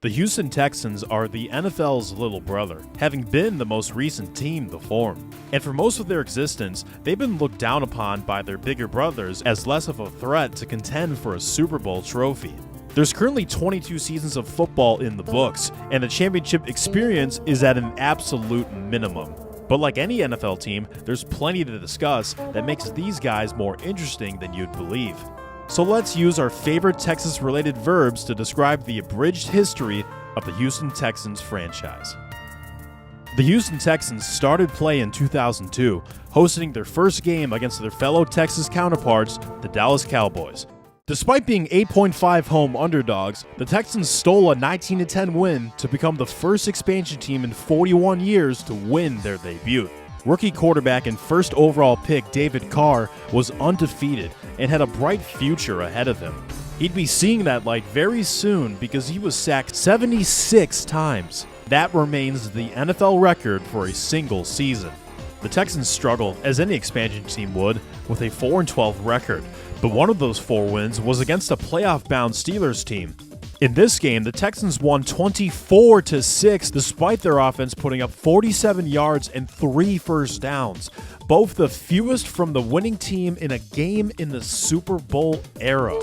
The Houston Texans are the NFL's little brother, having been the most recent team to form. And for most of their existence, they've been looked down upon by their bigger brothers as less of a threat to contend for a Super Bowl trophy. There's currently 22 seasons of football in the books, and the championship experience is at an absolute minimum. But like any NFL team, there's plenty to discuss that makes these guys more interesting than you'd believe. So let's use our favorite Texas-related verbs to describe the abridged history of the Houston Texans franchise. The Houston Texans started play in 2002, hosting their first game against their fellow Texas counterparts, the Dallas Cowboys. Despite being 8.5 home underdogs, the Texans stole a 19-10 win to become the first expansion team in 41 years to win their debut. Rookie quarterback and first overall pick David Carr was undefeated and had a bright future ahead of him. He'd be seeing that light very soon because he was sacked 76 times. That remains the NFL record for a single season. The Texans struggled, as any expansion team would, with a 4-12 record, but one of those 4 wins was against a playoff-bound Steelers team. In this game, the Texans won 24-6 despite their offense putting up 47 yards and 3 first downs, both the fewest from the winning team in a game in the Super Bowl era.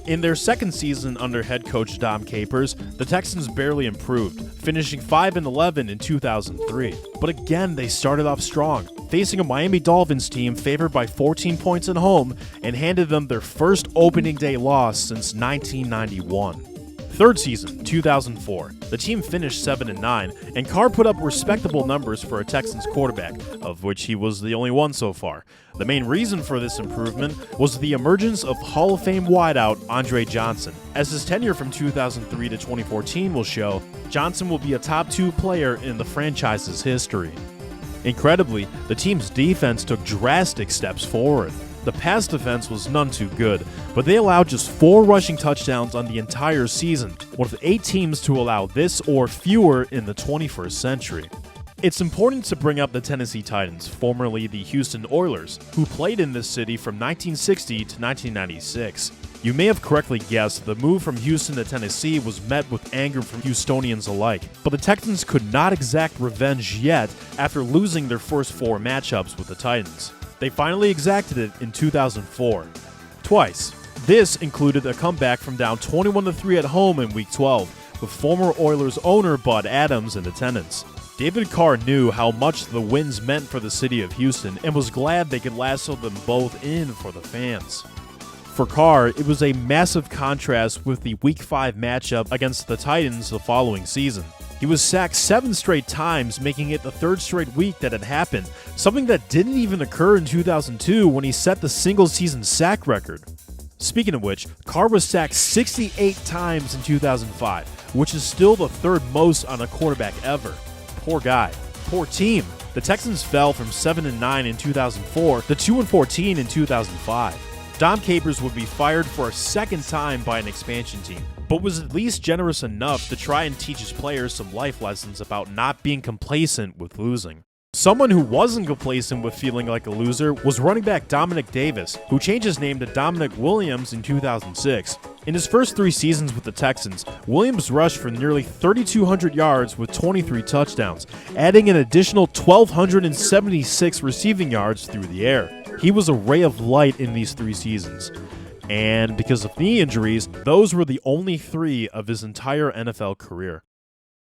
In their second season under head coach Dom Capers, the Texans barely improved, finishing 5-11 in 2003. But again, they started off strong, facing a Miami Dolphins team favored by 14 points at home and handed them their first opening day loss since 1991. Third season, 2004. The team finished 7-9, and Carr put up respectable numbers for a Texans quarterback, of which he was the only one so far. The main reason for this improvement was the emergence of Hall of Fame wideout Andre Johnson. As his tenure from 2003 to 2014 will show, Johnson will be a top 2 player in the franchise's history. Incredibly, the team's defense took drastic steps forward. The pass defense was none too good, but they allowed just 4 rushing touchdowns on the entire season, one of 8 teams to allow this or fewer in the 21st century. It's important to bring up the Tennessee Titans, formerly the Houston Oilers, who played in this city from 1960 to 1996. You may have correctly guessed the move from Houston to Tennessee was met with anger from Houstonians alike, but the Texans could not exact revenge yet after losing their first 4 matchups with the Titans. They finally exacted it in 2004. Twice. This included a comeback from down 21-3 at home in Week 12, with former Oilers owner Bud Adams in attendance. David Carr knew how much the wins meant for the city of Houston and was glad they could lasso them both in for the fans. For Carr, it was a massive contrast with the Week 5 matchup against the Titans the following season. He was sacked 7 straight times, making it the 3rd straight week that had happened, something that didn't even occur in 2002 when he set the single-season sack record. Speaking of which, Carr was sacked 68 times in 2005, which is still the 3rd most on a quarterback ever. Poor guy. Poor team. The Texans fell from 7-9 in 2004 to 2-14 in 2005. Dom Capers would be fired for a second time by an expansion team, but was at least generous enough to try and teach his players some life lessons about not being complacent with losing. Someone who wasn't complacent with feeling like a loser was running back Dominic Davis, who changed his name to Dominic Williams in 2006. In his first 3 seasons with the Texans, Williams rushed for nearly 3,200 yards with 23 touchdowns, adding an additional 1,276 receiving yards through the air. He was a ray of light in these 3 seasons. And because of knee injuries, those were the only 3 of his entire NFL career.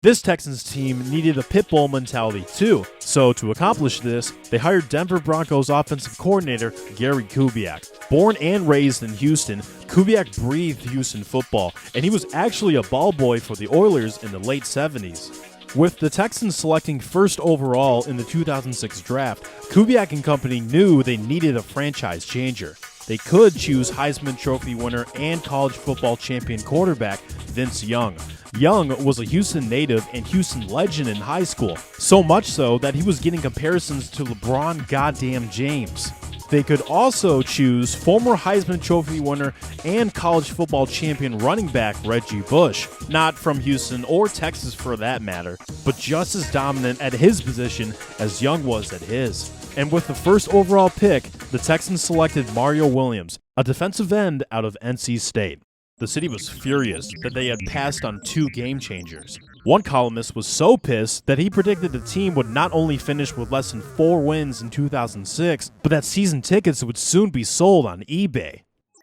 This Texans team needed a pit bull mentality too, so to accomplish this, they hired Denver Broncos offensive coordinator Gary Kubiak. Born and raised in Houston, Kubiak breathed Houston football, and he was actually a ball boy for the Oilers in the late 70s. With the Texans selecting first overall in the 2006 draft, Kubiak and company knew they needed a franchise changer. They could choose Heisman Trophy winner and college football champion quarterback Vince Young. Young was a Houston native and Houston legend in high school, so much so that he was getting comparisons to LeBron goddamn James. They could also choose former Heisman Trophy winner and college football champion running back Reggie Bush, not from Houston or Texas for that matter, but just as dominant at his position as Young was at his. And with the first overall pick, the Texans selected Mario Williams, a defensive end out of NC State. The city was furious that they had passed on 2 game changers. One columnist was so pissed that he predicted the team would not only finish with less than 4 wins in 2006, but that season tickets would soon be sold on eBay.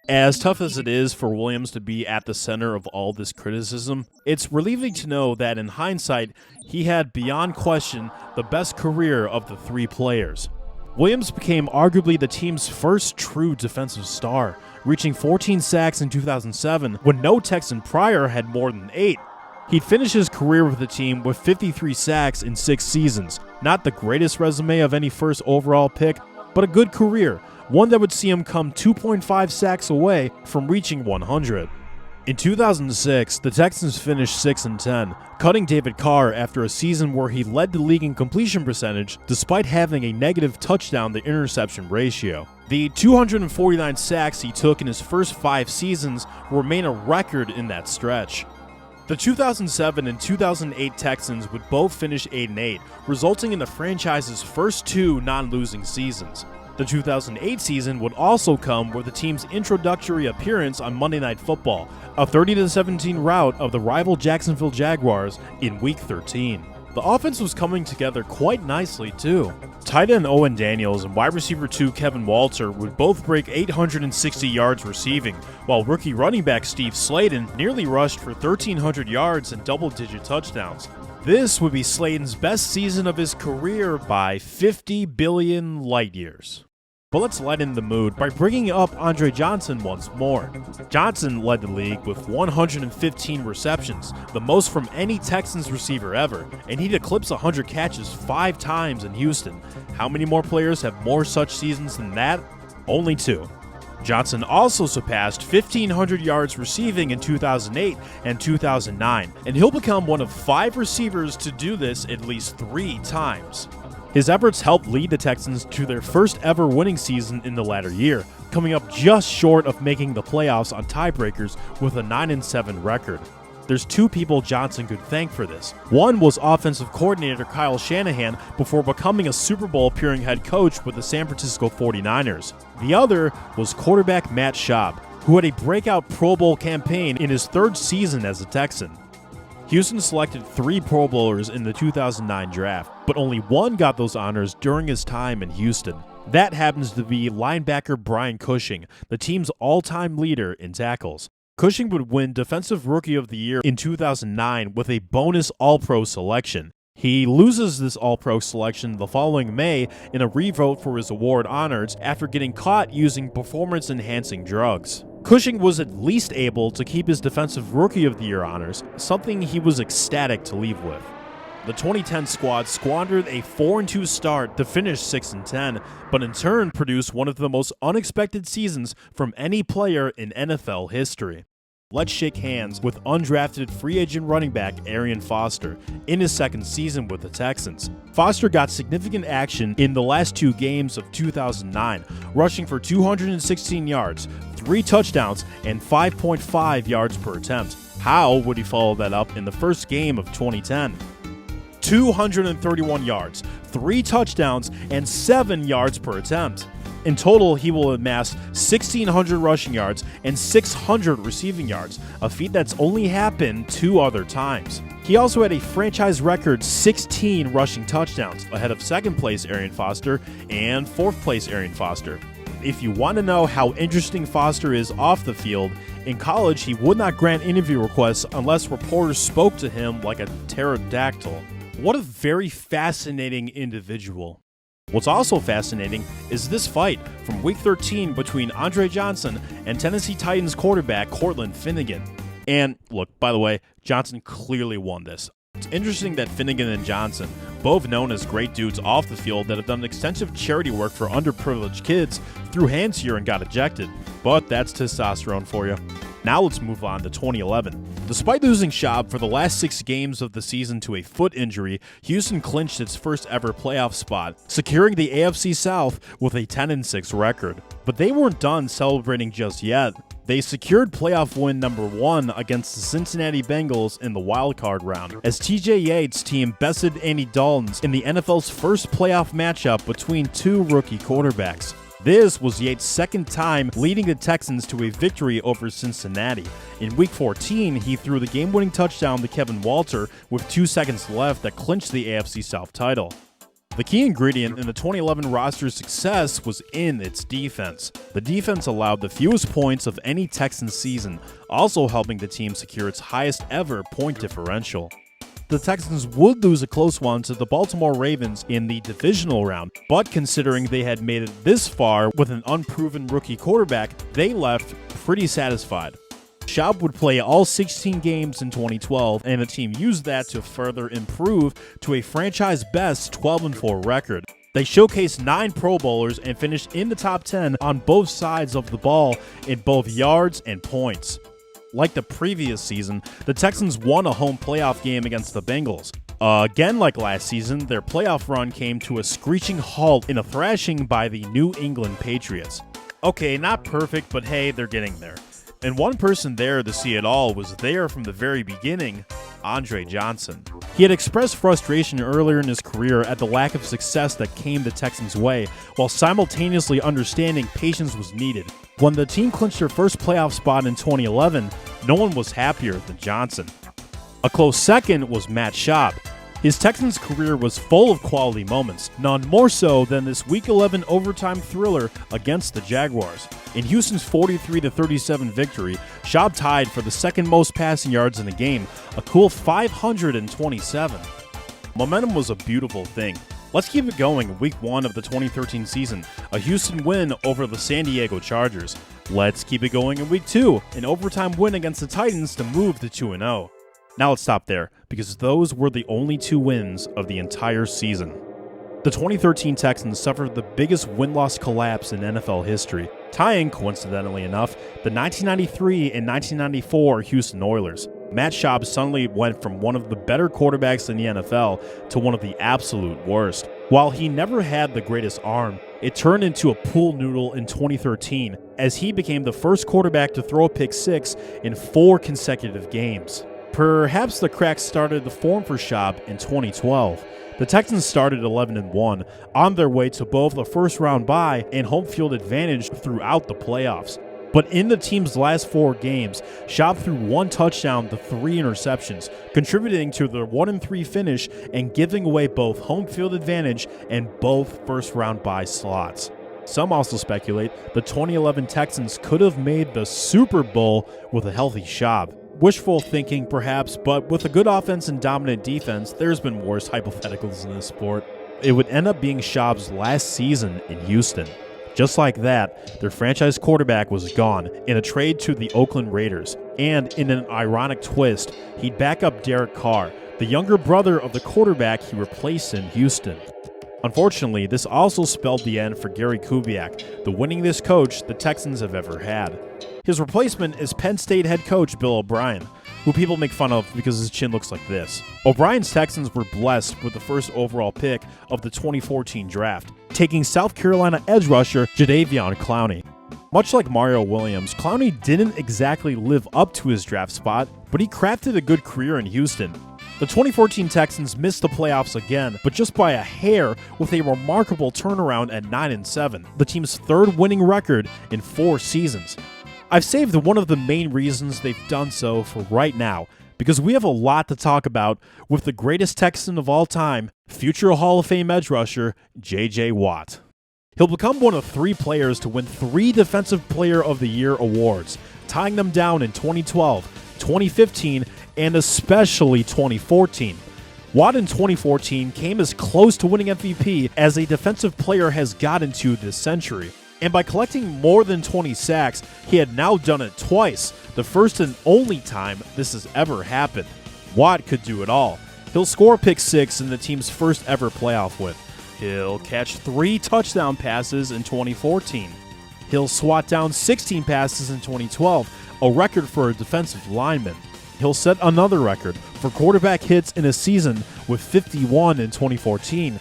As tough as it is for Williams to be at the center of all this criticism, it's relieving to know that in hindsight, he had beyond question the best career of the 3 players. Williams became arguably the team's first true defensive star, reaching 14 sacks in 2007 when no Texan prior had more than 8. He'd finish his career with the team with 53 sacks in 6 seasons. Not the greatest resume of any first overall pick, but a good career, one that would see him come 2.5 sacks away from reaching 100. In 2006, the Texans finished 6-10, cutting David Carr after a season where he led the league in completion percentage despite having a negative touchdown-to-interception ratio. The 249 sacks he took in his first 5 seasons remain a record in that stretch. The 2007 and 2008 Texans would both finish 8-8, resulting in the franchise's first 2 non-losing seasons. The 2008 season would also come with the team's introductory appearance on Monday Night Football, a 30-17 rout of the rival Jacksonville Jaguars in Week 13. The offense was coming together quite nicely too. Tight end Owen Daniels and wide receiver 2 Kevin Walter would both break 860 yards receiving, while rookie running back Steve Slayton nearly rushed for 1,300 yards and double-digit touchdowns. This would be Slayton's best season of his career by 50 billion light years. But let's lighten the mood by bringing up Andre Johnson once more. Johnson led the league with 115 receptions, the most from any Texans receiver ever, and he'd eclipse 100 catches 5 times in Houston. How many more players have more such seasons than that? Only 2. Johnson also surpassed 1,500 yards receiving in 2008 and 2009, and he'll become one of 5 receivers to do this at least 3 times. His efforts helped lead the Texans to their first ever winning season in the latter year, coming up just short of making the playoffs on tiebreakers with a 9-7 record. There's 2 people Johnson could thank for this. One was offensive coordinator Kyle Shanahan before becoming a Super Bowl appearing head coach with the San Francisco 49ers. The other was quarterback Matt Schaub, who had a breakout Pro Bowl campaign in his 3rd season as a Texan. Houston selected 3 Pro Bowlers in the 2009 draft, but only one got those honors during his time in Houston. That happens to be linebacker Brian Cushing, the team's all-time leader in tackles. Cushing would win Defensive Rookie of the Year in 2009 with a bonus All-Pro selection. He loses this All-Pro selection the following May in a revote for his award honors after getting caught using performance-enhancing drugs. Cushing was at least able to keep his Defensive Rookie of the Year honors, something he was ecstatic to leave with. The 2010 squad squandered a 4-2 start to finish 6-10, but in turn produced one of the most unexpected seasons from any player in NFL history. Let's shake hands with undrafted free agent running back Arian Foster in his 2nd season with the Texans. Foster got significant action in the last 2 games of 2009, rushing for 216 yards, 3 touchdowns, and 5.5 yards per attempt. How would he follow that up in the first game of 2010? 231 yards, 3 touchdowns, and 7 yards per attempt. In total, he will amass 1,600 rushing yards and 600 receiving yards, a feat that's only happened 2 other times. He also had a franchise record 16 rushing touchdowns, ahead of 2nd place Arian Foster and 4th place Arian Foster. If you want to know how interesting Foster is off the field, in college he would not grant interview requests unless reporters spoke to him like a pterodactyl. What a very fascinating individual. What's also fascinating is this fight from Week 13 between Andre Johnson and Tennessee Titans quarterback Cortland Finnegan. And look, by the way, Johnson clearly won this. It's interesting that Finnegan and Johnson, both known as great dudes off the field that have done extensive charity work for underprivileged kids, threw hands here and got ejected. But that's testosterone for you. Now let's move on to 2011. Despite losing Schaub for the last 6 games of the season to a foot injury, Houston clinched its first ever playoff spot, securing the AFC South with a 10-6 record. But they weren't done celebrating just yet. They secured playoff win number 1 against the Cincinnati Bengals in the wildcard round, as TJ Yates' team bested Andy Dalton's in the NFL's first playoff matchup between 2 rookie quarterbacks. This was Yates' second time leading the Texans to a victory over Cincinnati. In Week 14, he threw the game-winning touchdown to Kevin Walter with 2 seconds left that clinched the AFC South title. The key ingredient in the 2011 roster's success was in its defense. The defense allowed the fewest points of any Texans season, also helping the team secure its highest ever point differential. The Texans would lose a close one to the Baltimore Ravens in the divisional round, but considering they had made it this far with an unproven rookie quarterback, they left pretty satisfied. Schaub would play all 16 games in 2012, and the team used that to further improve to a franchise-best 12-4 record. They showcased 9 Pro Bowlers and finished in the top 10 on both sides of the ball in both yards and points. Like the previous season, the Texans won a home playoff game against the Bengals. Again, like last season, their playoff run came to a screeching halt in a thrashing by the New England Patriots. Okay, not perfect, but hey, they're getting there. And one person there to see it all was there from the very beginning, Andre Johnson. He had expressed frustration earlier in his career at the lack of success that came the Texans' way, while simultaneously understanding patience was needed. When the team clinched their first playoff spot in 2011, no one was happier than Johnson. A close second was Matt Schaub. His Texans career was full of quality moments, none more so than this Week 11 overtime thriller against the Jaguars. In Houston's 43-37 victory, Schaub tied for the second most passing yards in the game, a cool 527. Momentum was a beautiful thing. Let's keep it going in Week 1 of the 2013 season, a Houston win over the San Diego Chargers. Let's keep it going in Week 2, an overtime win against the Titans to move to 2-0. Now let's stop there, because those were the only 2 wins of the entire season. The 2013 Texans suffered the biggest win-loss collapse in NFL history, tying, coincidentally enough, the 1993 and 1994 Houston Oilers. Matt Schaub suddenly went from one of the better quarterbacks in the NFL to one of the absolute worst. While he never had the greatest arm, it turned into a pool noodle in 2013 as he became the first quarterback to throw a pick 6 in 4 consecutive games. Perhaps the cracks started to form for Schaub in 2012. The Texans started 11-1, on their way to both a first-round bye and home field advantage throughout the playoffs. But in the team's last 4 games, Schaub threw 1 touchdown to 3 interceptions, contributing to their 1-3 finish and giving away both home field advantage and both first-round bye slots. Some also speculate the 2011 Texans could have made the Super Bowl with a healthy Schaub. Wishful thinking, perhaps, but with a good offense and dominant defense, there's been worse hypotheticals in this sport. It would end up being Schaub's last season in Houston. Just like that, their franchise quarterback was gone in a trade to the Oakland Raiders, and in an ironic twist, he'd back up Derek Carr, the younger brother of the quarterback he replaced in Houston. Unfortunately, this also spelled the end for Gary Kubiak, the winningest coach the Texans have ever had. His replacement is Penn State head coach Bill O'Brien, who people make fun of because his chin looks like this. O'Brien's Texans were blessed with the first overall pick of the 2014 draft, taking South Carolina edge rusher Jadeveon Clowney. Much like Mario Williams, Clowney didn't exactly live up to his draft spot, but he crafted a good career in Houston. The 2014 Texans missed the playoffs again, but just by a hair with a remarkable turnaround at 9-7, the team's 3rd winning record in 4 seasons. I've saved one of the main reasons they've done so for right now, because we have a lot to talk about with the greatest Texan of all time, future Hall of Fame edge rusher, J.J. Watt. He'll become one of 3 players to win 3 Defensive Player of the Year awards, tying them down in 2012, 2015, and especially 2014. Watt in 2014 came as close to winning MVP as a defensive player has gotten to this century. And by collecting more than 20 sacks, he had now done it twice, the first and only time this has ever happened. Watt could do it all. He'll score a pick 6 in the team's first ever playoff win. He'll catch 3 touchdown passes in 2014. He'll swat down 16 passes in 2012, a record for a defensive lineman. He'll set another record for quarterback hits in a season with 51 in 2014.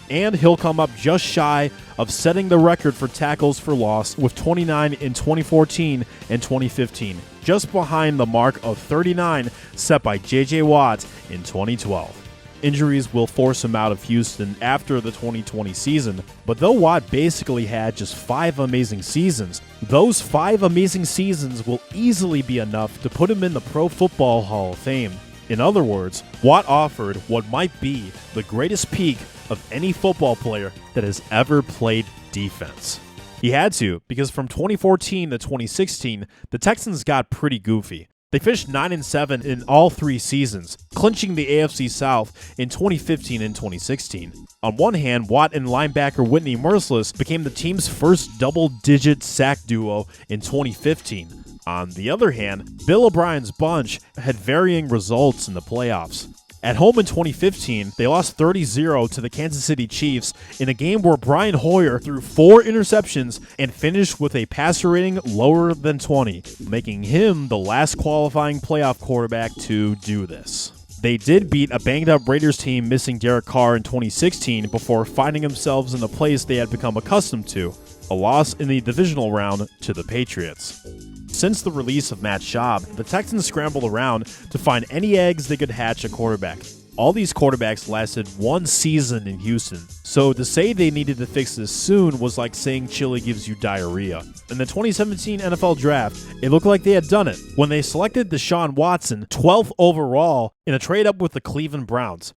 And he'll come up just shy of setting the record for tackles for loss with 29 in 2014 and 2015, just behind the mark of 39 set by J.J. Watt in 2012. Injuries will force him out of Houston after the 2020 season, but though Watt basically had just 5 amazing seasons, those 5 amazing seasons will easily be enough to put him in the Pro Football Hall of Fame. In other words, Watt offered what might be the greatest peak of any football player that has ever played defense. He had to, because from 2014 to 2016, the Texans got pretty goofy. They finished 9-7 in all 3 seasons, clinching the AFC South in 2015 and 2016. On one hand, Watt and linebacker Whitney Merciless became the team's first double-digit sack duo in 2015. On the other hand, Bill O'Brien's bunch had varying results in the playoffs. At home in 2015, they lost 30-0 to the Kansas City Chiefs in a game where Brian Hoyer threw 4 interceptions and finished with a passer rating lower than 20, making him the last qualifying playoff quarterback to do this. They did beat a banged-up Raiders team missing Derek Carr in 2016 before finding themselves in the place they had become accustomed to, a loss in the divisional round to the Patriots. Since the release of Matt Schaub, the Texans scrambled around to find any eggs they could hatch at quarterback. All these quarterbacks lasted 1 season in Houston, so to say they needed to fix this soon was like saying chili gives you diarrhea. In the 2017 NFL Draft, it looked like they had done it when they selected Deshaun Watson 12th overall in a trade-up with the Cleveland Browns.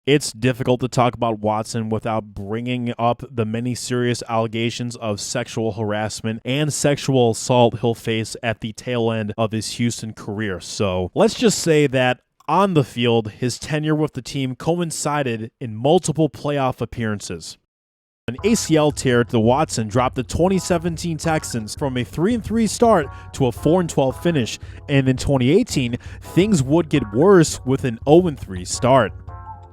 It's difficult to talk about Watson without bringing up the many serious allegations of sexual harassment and sexual assault he'll face at the tail end of his Houston career. So let's just say that on the field, his tenure with the team coincided in multiple playoff appearances. An ACL tear to Watson dropped the 2017 Texans from a 3-3 start to a 4-12 finish, and in 2018, things would get worse with an 0-3 start.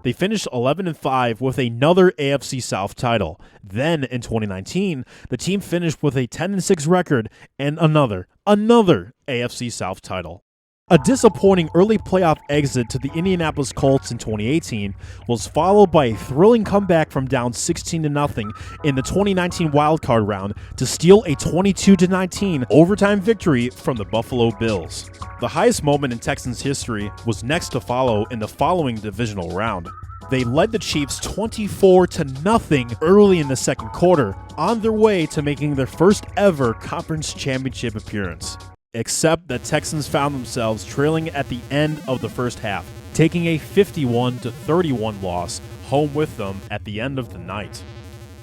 They finished 11-5 with another AFC South title. Then, in 2019, the team finished with a 10-6 record and another AFC South title. A disappointing early playoff exit to the Indianapolis Colts in 2018 was followed by a thrilling comeback from down 16-0 in the 2019 wildcard round to steal a 22-19 overtime victory from the Buffalo Bills. The highest moment in Texans history was next to follow in the following divisional round. They led the Chiefs 24-0 early in the second quarter, on their way to making their first ever conference championship appearance. Except that Texans found themselves trailing at the end of the first half, taking a 51-31 loss home with them at the end of the night.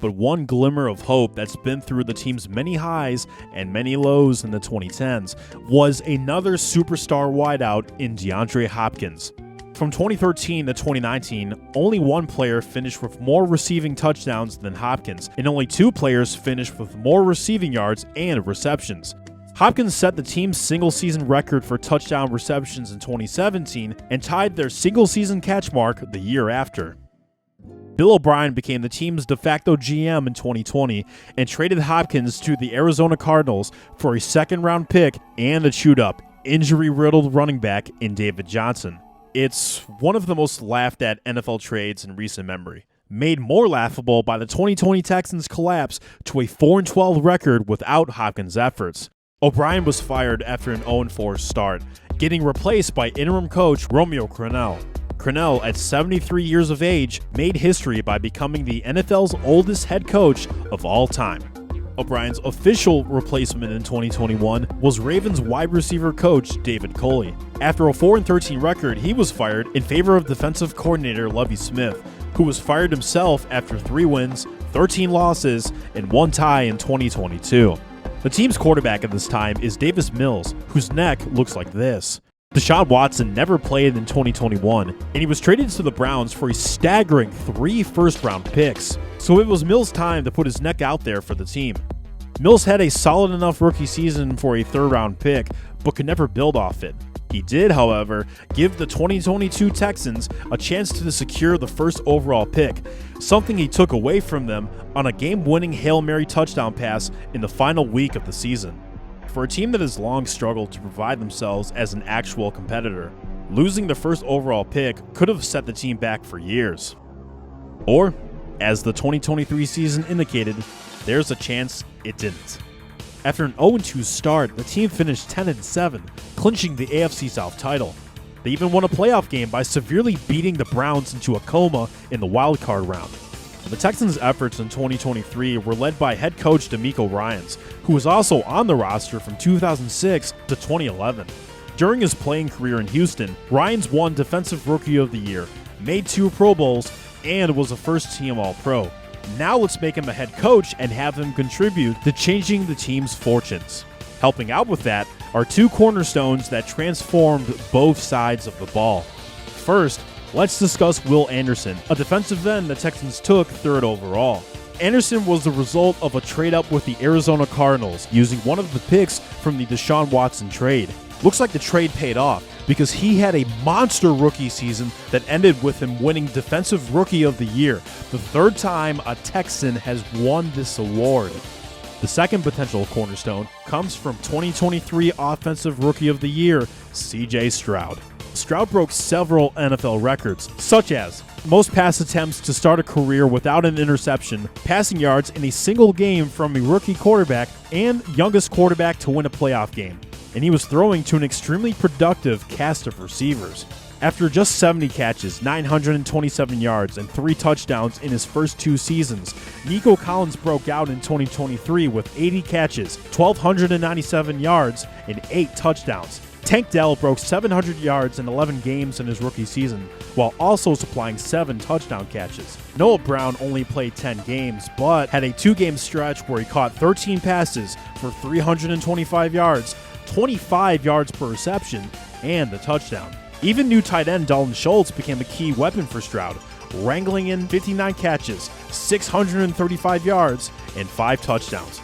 But one glimmer of hope that's been through the team's many highs and many lows in the 2010s was another superstar wideout in DeAndre Hopkins. From 2013 to 2019, only one player finished with more receiving touchdowns than Hopkins, and only 2 players finished with more receiving yards and receptions. Hopkins set the team's single-season record for touchdown receptions in 2017 and tied their single-season catch mark the year after. Bill O'Brien became the team's de facto GM in 2020 and traded Hopkins to the Arizona Cardinals for a second-round pick and a chewed-up, injury-riddled running back in David Johnson. It's one of the most laughed-at NFL trades in recent memory, made more laughable by the 2020 Texans' collapse to a 4-12 record without Hopkins' efforts. O'Brien was fired after an 0-4 start, getting replaced by interim coach Romeo Crennel. Crennel, at 73 years of age, made history by becoming the NFL's oldest head coach of all time. O'Brien's official replacement in 2021 was Ravens wide receiver coach David Culley. After a 4-13 record, he was fired in favor of defensive coordinator Lovie Smith, who was fired himself after 3 wins, 13 losses, and 1 tie in 2022. The team's quarterback at this time is Davis Mills, whose neck looks like this. Deshaun Watson never played in 2021, and he was traded to the Browns for a staggering 3 first-round picks. So it was Mills' time to put his neck out there for the team. Mills had a solid enough rookie season for a 3rd-round pick, but could never build off it. He did, however, give the 2022 Texans a chance to secure the 1st overall pick, something he took away from them on a game-winning Hail Mary touchdown pass in the final week of the season. For a team that has long struggled to provide themselves as an actual competitor, losing the 1st overall pick could have set the team back for years. Or, as the 2023 season indicated, there's a chance it didn't. After an 0-2 start, the team finished 10-7, clinching the AFC South title. They even won a playoff game by severely beating the Browns into a coma in the wild card round. The Texans' efforts in 2023 were led by head coach DeMeco Ryans, who was also on the roster from 2006 to 2011. During his playing career in Houston, Ryans won Defensive Rookie of the Year, made 2 Pro Bowls, and was a first-team All-Pro. Now let's make him a head coach and have him contribute to changing the team's fortunes. Helping out with that are 2 cornerstones that transformed both sides of the ball. First, let's discuss Will Anderson, a defensive end the Texans took 3rd overall. Anderson was the result of a trade-up with the Arizona Cardinals, using one of the picks from the Deshaun Watson trade. Looks like the trade paid off, because he had a monster rookie season that ended with him winning Defensive Rookie of the Year, the 3rd time a Texan has won this award. The second potential cornerstone comes from 2023 Offensive Rookie of the Year, C.J. Stroud. Stroud broke several NFL records, such as most pass attempts to start a career without an interception, passing yards in a single game from a rookie quarterback, and youngest quarterback to win a playoff game. And he was throwing to an extremely productive cast of receivers. After just 70 catches, 927 yards, and 3 touchdowns in his first 2 seasons, Nico Collins broke out in 2023 with 80 catches, 1,297 yards, and 8 touchdowns. Tank Dell broke 700 yards in 11 games in his rookie season, while also supplying 7 touchdown catches. Noah Brown only played 10 games, but had a 2-game stretch where he caught 13 passes for 325 yards, 25 yards per reception, and a touchdown. Even new tight end Dalton Schultz became a key weapon for Stroud, wrangling in 59 catches, 635 yards, and 5 touchdowns.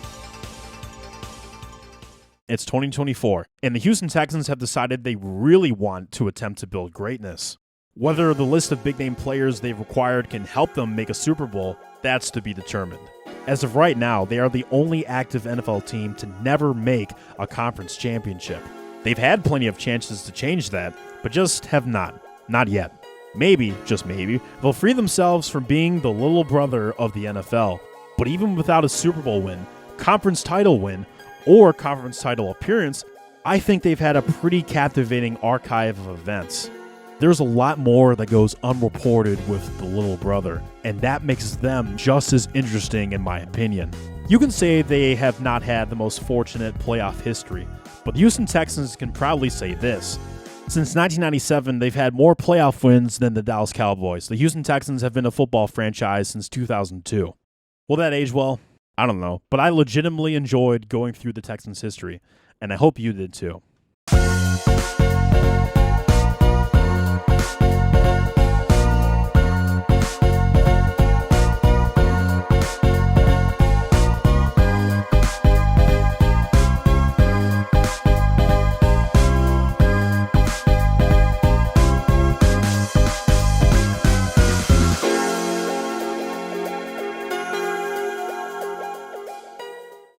It's 2024, and the Houston Texans have decided they really want to attempt to build greatness. Whether the list of big-name players they've acquired can help them make a Super Bowl, that's to be determined. As of right now, they are the only active NFL team to never make a conference championship. They've had plenty of chances to change that, but just have not. Not yet. Maybe, just maybe, they'll free themselves from being the little brother of the NFL. But even without a Super Bowl win, conference title win, or conference title appearance, I think they've had a pretty captivating archive of events. There's a lot more that goes unreported with the little brother, and that makes them just as interesting in my opinion. You can say they have not had the most fortunate playoff history, but the Houston Texans can proudly say this. Since 1997, they've had more playoff wins than the Dallas Cowboys. The Houston Texans have been a football franchise since 2002. Will that age well? I don't know, but I legitimately enjoyed going through the Texans' history, and I hope you did too.